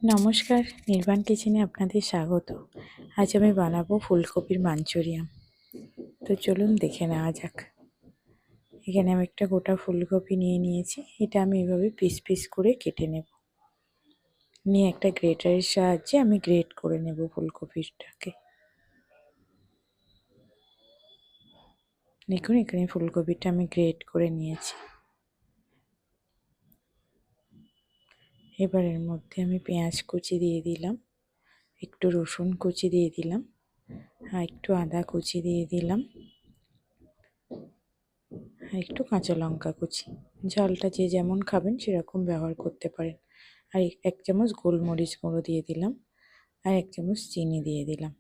নমস্কার, নির্বাণ কিচেনে আপনাদের স্বাগত। আজ আমি বানাবো ফুলকপির মাঞ্চুরিয়ান। তো চলুন দেখে নেওয়া যাক। এখানে আমি একটা গোটা ফুলকপি নিয়ে নিয়েছি। এটা আমি এভাবে পিস পিস করে কেটে নেব। নিয়ে একটা গ্রেটারের সাহায্যে আমি গ্রেট করে নেব ফুলকপিটাকে। দেখুন এখানে ফুলকপিটা আমি গ্রেট করে নিয়েছি। এবার এর মধ্যে আমি পেঁয়াজ কুচি দিয়ে দিলাম, একটু রসুন কুচি দিয়ে দিলাম, আর একটু আদা কুচি দিয়ে দিলাম, আর একটু কাঁচা লঙ্কা কুচি। ঝালটা যে যেমন খাবেন সেরকম ব্যবহার করতে পারেন। আর এক চামচ গোলমরিচ গুঁড়ো দিয়ে দিলাম, আর এক চামচ চিনি দিয়ে দিলাম,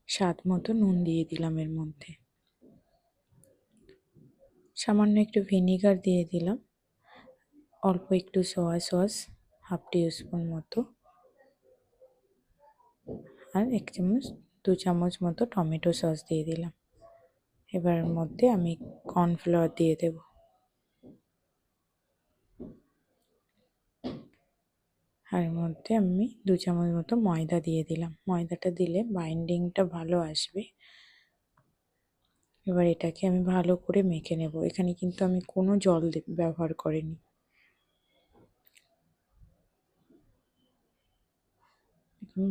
স্বাদ মতো নুন দিয়ে দিলাম। এর মধ্যে সামান্য একটু ভিনিগার দিয়ে দিলাম, অল্প একটু সয়া সস হাফ টিস্পুন মতো, আর দু চামচ মতো টমেটো সস দিয়ে দিলাম। এবার এর মধ্যে আমি কর্নফ্লাওয়ার দিয়ে দেব। আর এর মধ্যে আমি 2 চামচ মতো ময়দা দিয়ে দিলাম। ময়দাটা দিলে বাইন্ডিংটা ভালো আসবে। এবার এটাকে আমি ভালো করে মেখে নেব। এখানে কিন্তু আমি কোনো জল ব্যবহার করিনি।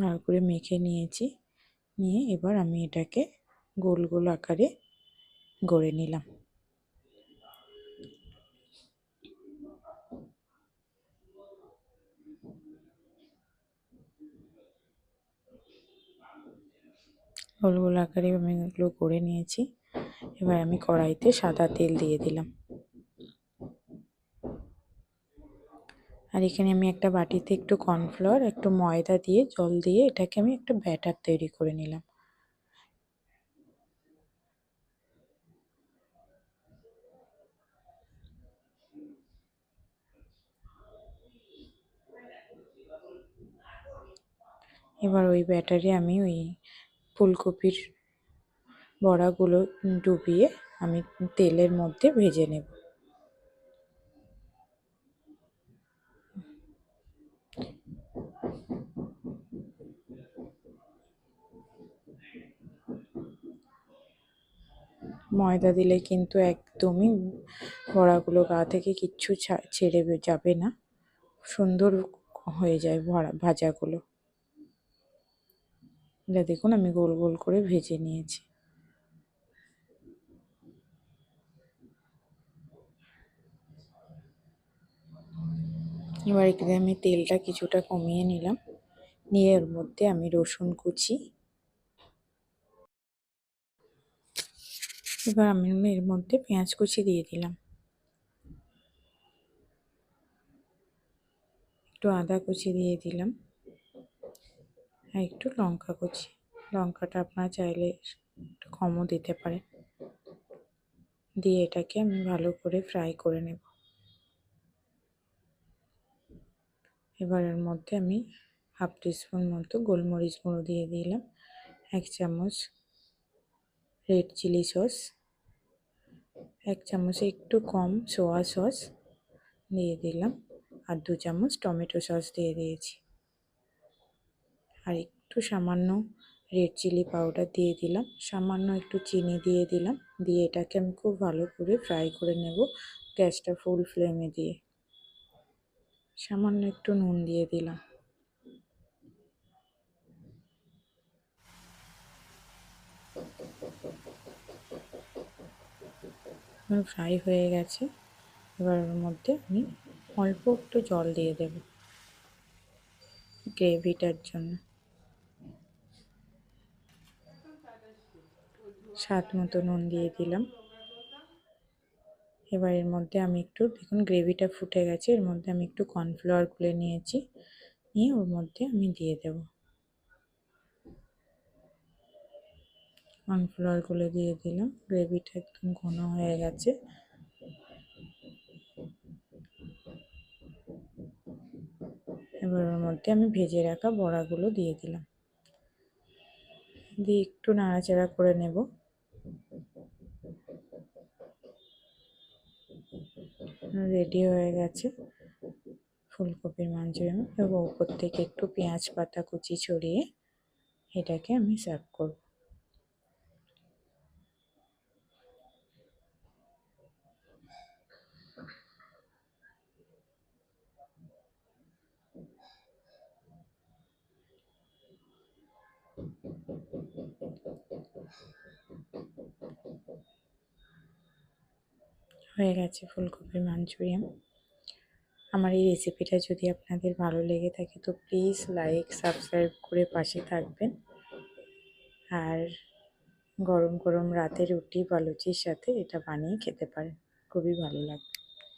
ভালো করে মেখে নিয়েছি। নিয়ে এবার আমি এটাকে গোল গোল আকারে গড়ে নিলাম। গোল গোল আকারে আমি এগুলো গড়ে নিয়েছি। এবার আমি কড়াইতে সাদা তেল দিয়ে দিলাম। আর এখানে আমি একটা বাটিতে একটু কর্নফ্লাওয়ার, একটু ময়দা দিয়ে জল দিয়ে এটাকে আমি একটা ব্যাটার তৈরি করে নিলাম। এবার ওই ব্যাটারে আমি ওই ফুলকপির বড়াগুলো ডুবিয়ে আমি তেলের মধ্যে ভেজে নেব। ময়দা দিলে কিন্তু একদমই বড়াগুলো গা থেকে কিচ্ছু ছেড়ে যাবে না, সুন্দর হয়ে যায় ভাজাগুলো। এটা দেখুন আমি গোল গোল করে ভেজে নিয়েছি। এবার এখানে আমি তেলটা কিছুটা কমিয়ে নিলাম। নিয়ে এর মধ্যে আমি রসুন কুচি, এবার আমি এর মধ্যে পেঁয়াজ কুচি দিয়ে দিলাম, একটু আদা কুচি দিয়ে দিলাম, আর একটু লঙ্কা কুচি। লঙ্কাটা আপনারা চাইলে একটু কমও দিতে পারেন। দিয়ে এটাকে আমি ভালো করে ফ্রাই করে নেব। এবার এর মধ্যে আমি হাফ টিস্পুন মতো গোলমরিচ গুঁড়ো দিয়ে দিলাম, 1 চামচ রেড চিলি সস, 1 চামচে একটু কম সোয়া সস দিয়ে দিলাম, আর 2 চামচ টমেটো সস দিয়ে দিয়েছি, আর একটু সামান্য রেড চিলি পাউডার দিয়ে দিলাম, সামান্য একটু চিনি দিয়ে দিলাম। দিয়ে এটাকে আমি খুব ভালো করে ফ্রাই করে নেব গ্যাসটা ফুল ফ্লেমে দিয়ে। সামান্য একটু নুন দিয়ে দিলাম। ফ্রাই হয়ে গেছে। এবার ওর মধ্যে আমি অল্প একটু জল দিয়ে দেব গ্রেভিটার জন্য। স্বাদ মতো নুন দিয়ে দিলাম। এবার এর মধ্যে আমি একটু দেখুন গ্রেভিটা ফুটে গেছে। এর মধ্যে আমি একটু কর্নফ্লাওয়ার গুলে নিয়েছি, নিয়ে ওর মধ্যে আমি দিয়ে দেব। কর্নফ্লাওয়ার গুলে দিয়ে দিলাম। গ্রেভিটা একদম ঘন হয়ে গেছে। এবার ওর মধ্যে আমি ভেজে রাখা বড়াগুলো দিয়ে দিলাম, দিয়ে একটু নাড়াচাড়া করে নেব। রেডি হয়ে গেছে ফুলকপির মাঞ্চুরিয়ান এবং উপর থেকে একটু পেঁয়াজ পাতা কুচি ছড়িয়ে এটাকে আমি সার্ভ করব। হয়ে গেছে ফুলকপির মাঞ্চুরিয়ান। আমার এই রেসিপিটা যদি আপনাদের ভালো লেগে থাকে তো প্লিজ লাইক সাবস্ক্রাইব করে পাশে থাকবেন। আর গরম গরম রাতে রুটি বা লুচির সাথে এটা বানিয়ে খেতে পারেন, খুবই ভালো লাগবে।